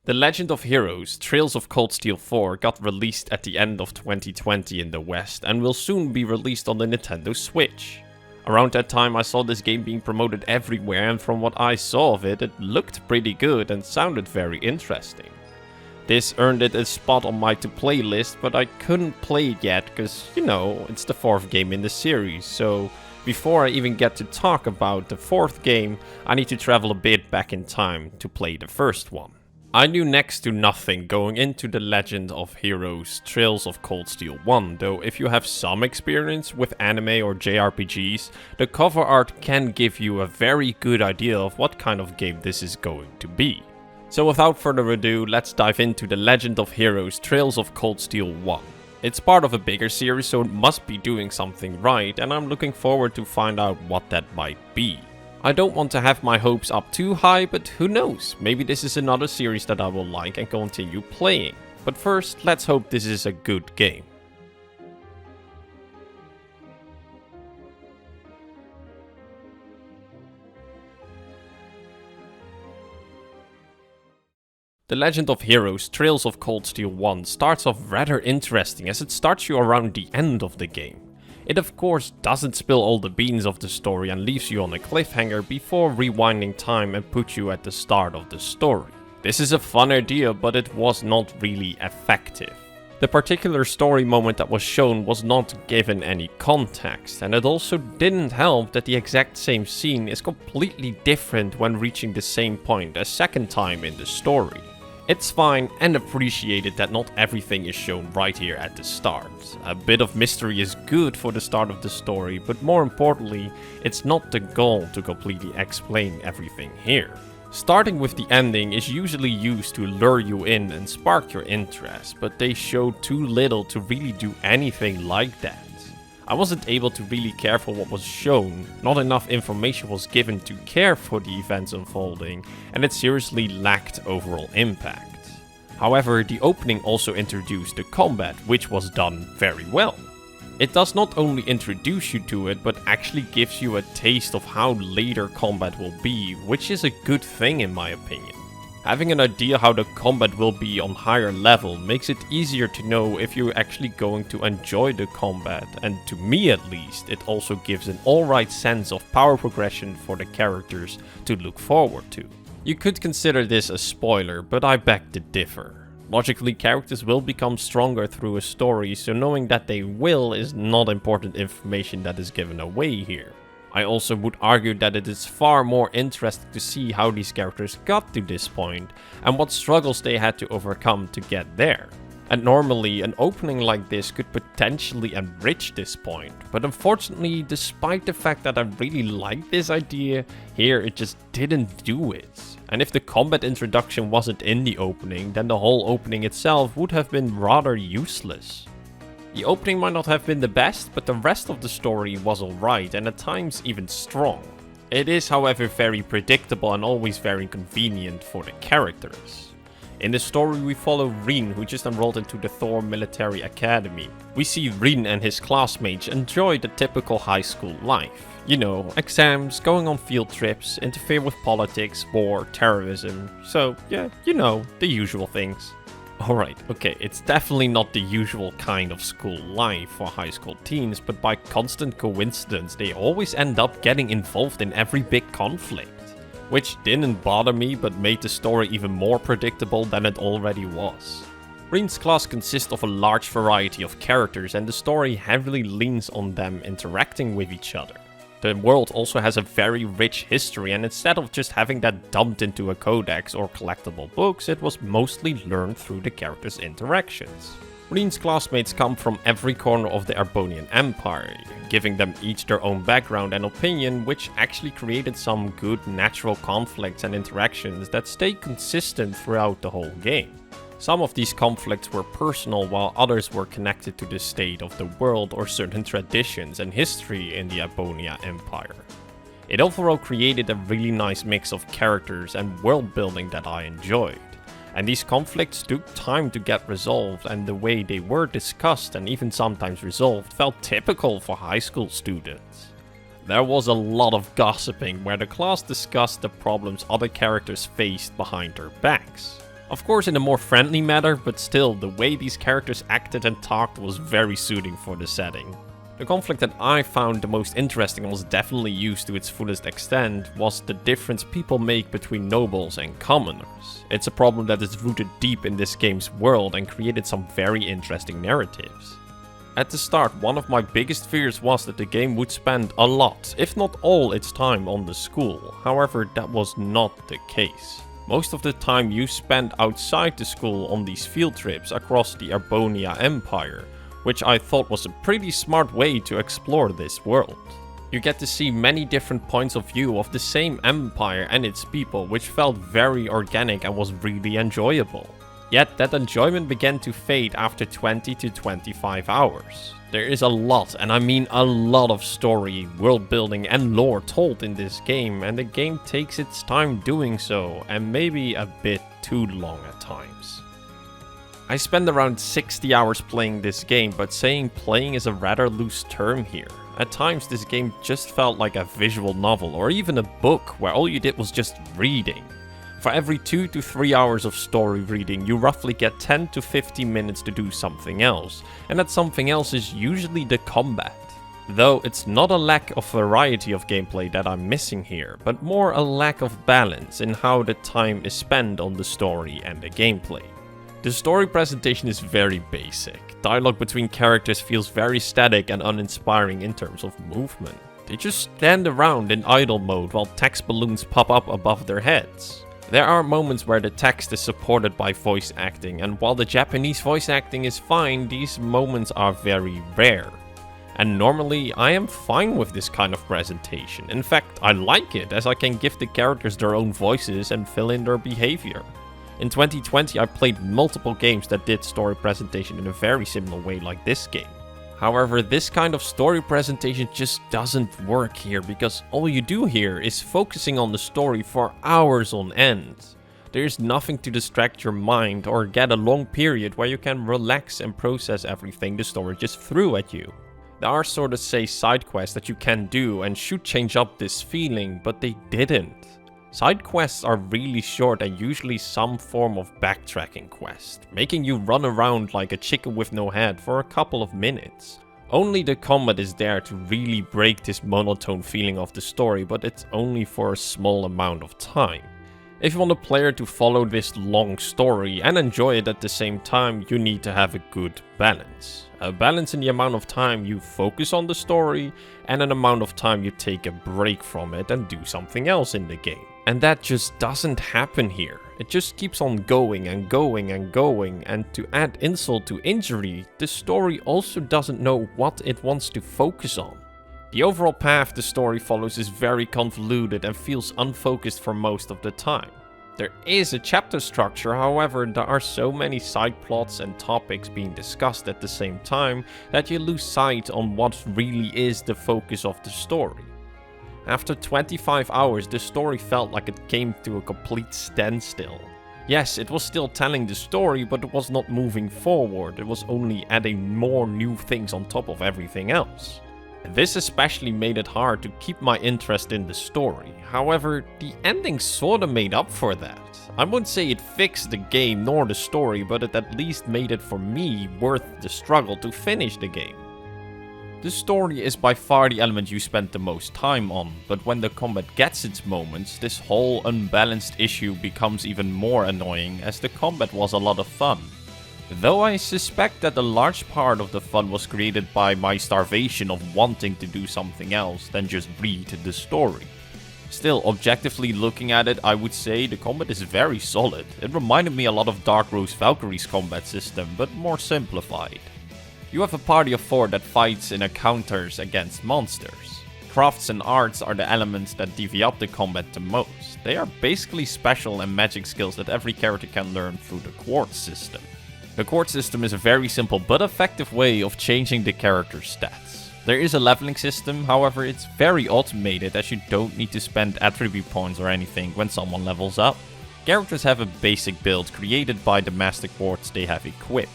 The Legend of Heroes Trails of Cold Steel 4 got released at the end of 2020 in the West and will soon be released on the Nintendo Switch. Around that time I saw this game being promoted everywhere, and from what I saw of it, it looked pretty good and sounded very interesting. This earned it a spot on my to-play list, but I couldn't play it yet because, it's the 4th game in the series, so before I even get to talk about the 4th game, I need to travel a bit back in time to play the first one. I knew next to nothing going into The Legend of Heroes Trails of Cold Steel 1, though if you have some experience with anime or JRPGs, the cover art can give you a very good idea of what kind of game this is going to be. So without further ado, let's dive into The Legend of Heroes Trails of Cold Steel 1. It's part of a bigger series, so it must be doing something right, and I'm looking forward to find out what that might be. I don't want to have my hopes up too high, but who knows, maybe this is another series that I will like and continue playing. But first, let's hope this is a good game. The Legend of Heroes Trails of Cold Steel 1 starts off rather interesting as it starts you around the end of the game. It of course doesn't spill all the beans of the story and leaves you on a cliffhanger before rewinding time and puts you at the start of the story. This is a fun idea, but it was not really effective. The particular story moment that was shown was not given any context, and it also didn't help that the exact same scene is completely different when reaching the same point a second time in the story. It's fine and appreciated that not everything is shown right here at the start. A bit of mystery is good for the start of the story, but more importantly, it's not the goal to completely explain everything here. Starting with the ending is usually used to lure you in and spark your interest, but they showed too little to really do anything like that. I wasn't able to really care for what was shown, not enough information was given to care for the events unfolding, and it seriously lacked overall impact. However, the opening also introduced the combat, which was done very well. It does not only introduce you to it, but actually gives you a taste of how later combat will be, which is a good thing in my opinion. Having an idea how the combat will be on higher level makes it easier to know if you're actually going to enjoy the combat, and to me at least, it also gives an alright sense of power progression for the characters to look forward to. You could consider this a spoiler, but I beg to differ. Logically, characters will become stronger through a story, so knowing that they will is not important information that is given away here. I also would argue that it is far more interesting to see how these characters got to this point and what struggles they had to overcome to get there. And normally an opening like this could potentially enrich this point, but unfortunately, despite the fact that I really like this idea, here it just didn't do it. And if the combat introduction wasn't in the opening, then the whole opening itself would have been rather useless. The opening might not have been the best, but the rest of the story was alright and at times even strong. It is however very predictable and always very convenient for the characters. In the story we follow Rin, who just enrolled into the Thor Military Academy. We see Rin and his classmates enjoy the typical high school life. Exams, going on field trips, interfere with politics, war, terrorism, so yeah, the usual things. Alright, okay, it's definitely not the usual kind of school life for high school teens, but by constant coincidence they always end up getting involved in every big conflict. Which didn't bother me, but made the story even more predictable than it already was. Rin's class consists of a large variety of characters and the story heavily leans on them interacting with each other. The world also has a very rich history, and instead of just having that dumped into a codex or collectible books, it was mostly learned through the characters' interactions. Rin's classmates come from every corner of the Arbonian Empire, giving them each their own background and opinion, which actually created some good natural conflicts and interactions that stay consistent throughout the whole game. Some of these conflicts were personal, while others were connected to the state of the world or certain traditions and history in the Arbonia Empire. It overall created a really nice mix of characters and world building that I enjoyed. And these conflicts took time to get resolved, and the way they were discussed and even sometimes resolved felt typical for high school students. There was a lot of gossiping where the class discussed the problems other characters faced behind their backs. Of course in a more friendly manner, but still, the way these characters acted and talked was very suiting for the setting. The conflict that I found the most interesting and was definitely used to its fullest extent was the difference people make between nobles and commoners. It's a problem that is rooted deep in this game's world and created some very interesting narratives. At the start, one of my biggest fears was that the game would spend a lot, if not all its time on the school. However, that was not the case. Most of the time you spend outside the school on these field trips across the Arbonia Empire, which I thought was a pretty smart way to explore this world. You get to see many different points of view of the same empire and its people, which felt very organic and was really enjoyable. Yet that enjoyment began to fade after 20 to 25 hours. There is a lot, and I mean a lot of story, world building and lore told in this game, and the game takes its time doing so, and maybe a bit too long at times. I spend around 60 hours playing this game, but saying playing is a rather loose term here. At times this game just felt like a visual novel or even a book where all you did was just reading. For every 2 to 3 hours of story reading, you roughly get 10 to 15 minutes to do something else, and that something else is usually the combat. Though it's not a lack of variety of gameplay that I'm missing here, but more a lack of balance in how the time is spent on the story and the gameplay. The story presentation is very basic. Dialogue between characters feels very static and uninspiring in terms of movement. They just stand around in idle mode while text balloons pop up above their heads. There are moments where the text is supported by voice acting, and while the Japanese voice acting is fine, these moments are very rare. And normally I am fine with this kind of presentation. In fact, I like it as I can give the characters their own voices and fill in their behavior. In 2020 I played multiple games that did story presentation in a very similar way like this game. However, this kind of story presentation just doesn't work here because all you do here is focusing on the story for hours on end. There is nothing to distract your mind or get a long period where you can relax and process everything the story just threw at you. There are sort of side quests that you can do and should change up this feeling, but they didn't. Side quests are really short and usually some form of backtracking quest, making you run around like a chicken with no head for a couple of minutes. Only the combat is there to really break this monotone feeling of the story, but it's only for a small amount of time. If you want a player to follow this long story and enjoy it at the same time, you need to have a good balance. A balance in the amount of time you focus on the story and an amount of time you take a break from it and do something else in the game. And that just doesn't happen here. It just keeps on going and going and going, and to add insult to injury, the story also doesn't know what it wants to focus on. The overall path the story follows is very convoluted and feels unfocused for most of the time. There is a chapter structure, however, there are so many side plots and topics being discussed at the same time that you lose sight on what really is the focus of the story. After 25 hours, the story felt like it came to a complete standstill. Yes, it was still telling the story, but it was not moving forward, it was only adding more new things on top of everything else. This especially made it hard to keep my interest in the story. However, the ending sorta made up for that. I wouldn't say it fixed the game nor the story, but it at least made it for me worth the struggle to finish the game. The story is by far the element you spend the most time on, but when the combat gets its moments, this whole unbalanced issue becomes even more annoying as the combat was a lot of fun. Though I suspect that a large part of the fun was created by my starvation of wanting to do something else than just read the story. Still, objectively looking at it, I would say the combat is very solid. It reminded me a lot of Dark Rose Valkyrie's combat system, but more simplified. You have a party of 4 that fights in encounters against monsters. Crafts and arts are the elements that divvy up the combat the most. They are basically special and magic skills that every character can learn through the quartz system. The quartz system is a very simple but effective way of changing the character's stats. There is a leveling system, however it's very automated as you don't need to spend attribute points or anything when someone levels up. Characters have a basic build created by the master quartz they have equipped.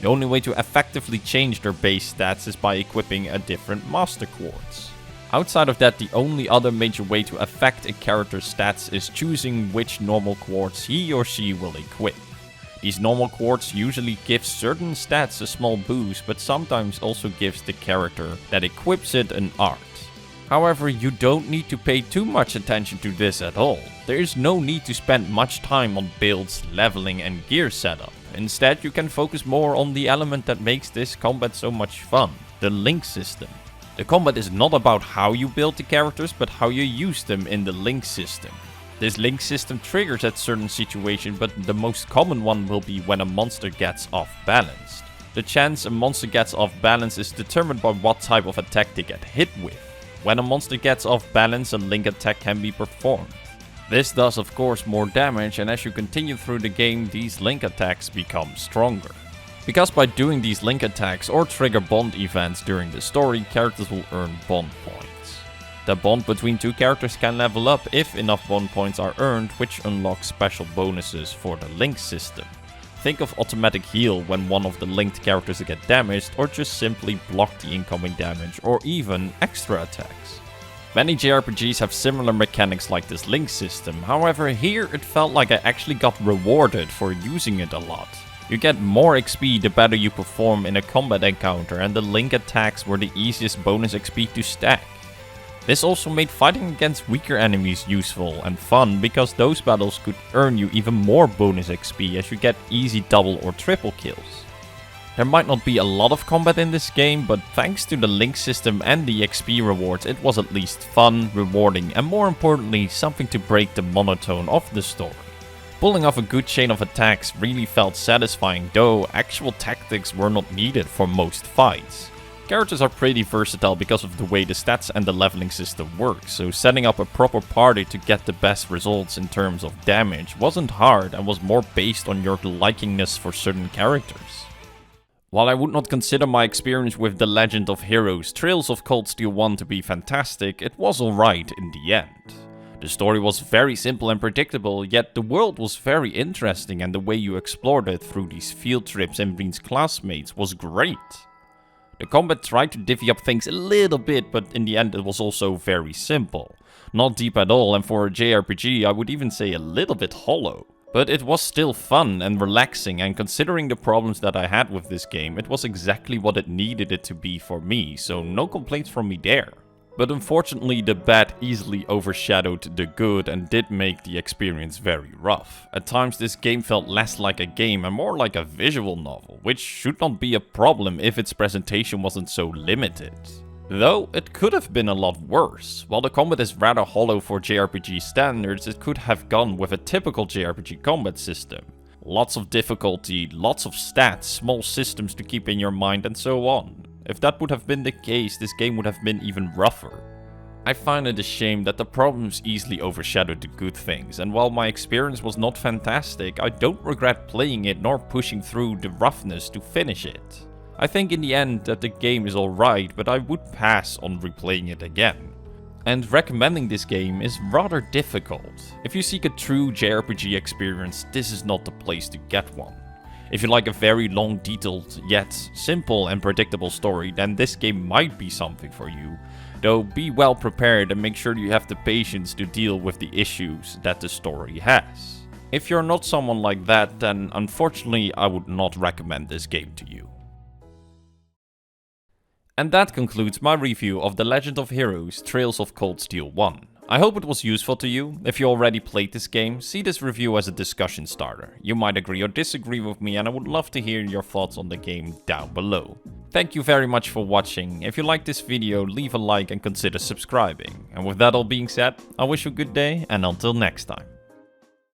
The only way to effectively change their base stats is by equipping a different master quartz. Outside of that, the only other major way to affect a character's stats is choosing which normal quartz he or she will equip. These normal quartz usually give certain stats a small boost, but sometimes also gives the character that equips it an art. However, you don't need to pay too much attention to this at all. There is no need to spend much time on builds, leveling and gear setup. Instead, you can focus more on the element that makes this combat so much fun, the link system. The combat is not about how you build the characters, but how you use them in the link system. This link system triggers at certain situations, but the most common one will be when a monster gets off balance. The chance a monster gets off balance is determined by what type of attack they get hit with. When a monster gets off balance, a link attack can be performed. This does of course more damage, and as you continue through the game, these link attacks become stronger. Because by doing these link attacks or trigger bond events during the story, characters will earn bond points. The bond between two characters can level up if enough bond points are earned, which unlocks special bonuses for the link system. Think of automatic heal when one of the linked characters get damaged, or just simply block the incoming damage, or even extra attacks. Many JRPGs have similar mechanics like this link system, however here it felt like I actually got rewarded for using it a lot. You get more XP the better you perform in a combat encounter, and the link attacks were the easiest bonus XP to stack. This also made fighting against weaker enemies useful and fun, because those battles could earn you even more bonus XP as you get easy double or triple kills. There might not be a lot of combat in this game, but thanks to the link system and the XP rewards, it was at least fun, rewarding and more importantly something to break the monotone of the story. Pulling off a good chain of attacks really felt satisfying, though actual tactics were not needed for most fights. Characters are pretty versatile because of the way the stats and the leveling system works, so setting up a proper party to get the best results in terms of damage wasn't hard and was more based on your likingness for certain characters. While I would not consider my experience with The Legend of Heroes Trails of Cold Steel 1 to be fantastic, it was alright in the end. The story was very simple and predictable, yet the world was very interesting, and the way you explored it through these field trips and Breen's classmates was great. The combat tried to divvy up things a little bit, but in the end it was also very simple. Not deep at all, and for a JRPG I would even say a little bit hollow. But it was still fun and relaxing, and considering the problems that I had with this game, it was exactly what it needed it to be for me, so no complaints from me there. But unfortunately the bad easily overshadowed the good and did make the experience very rough. At times this game felt less like a game and more like a visual novel, which should not be a problem if its presentation wasn't so limited. Though it could have been a lot worse. While the combat is rather hollow for JRPG standards, it could have gone with a typical JRPG combat system. Lots of difficulty, lots of stats, small systems to keep in your mind and so on. If that would have been the case, this game would have been even rougher. I find it a shame that the problems easily overshadowed the good things, and while my experience was not fantastic, I don't regret playing it nor pushing through the roughness to finish it. I think in the end that the game is alright, but I would pass on replaying it again. And recommending this game is rather difficult. If you seek a true JRPG experience, this is not the place to get one. If you like a very long, detailed, yet simple and predictable story, then this game might be something for you. Though be well prepared and make sure you have the patience to deal with the issues that the story has. If you're not someone like that, then unfortunately I would not recommend this game to you. And that concludes my review of The Legend of Heroes Trails of Cold Steel 1. I hope it was useful to you. If you already played this game, see this review as a discussion starter. You might agree or disagree with me, and I would love to hear your thoughts on the game down below. Thank you very much for watching. If you liked this video, leave a like and consider subscribing. And with that all being said, I wish you a good day and until next time.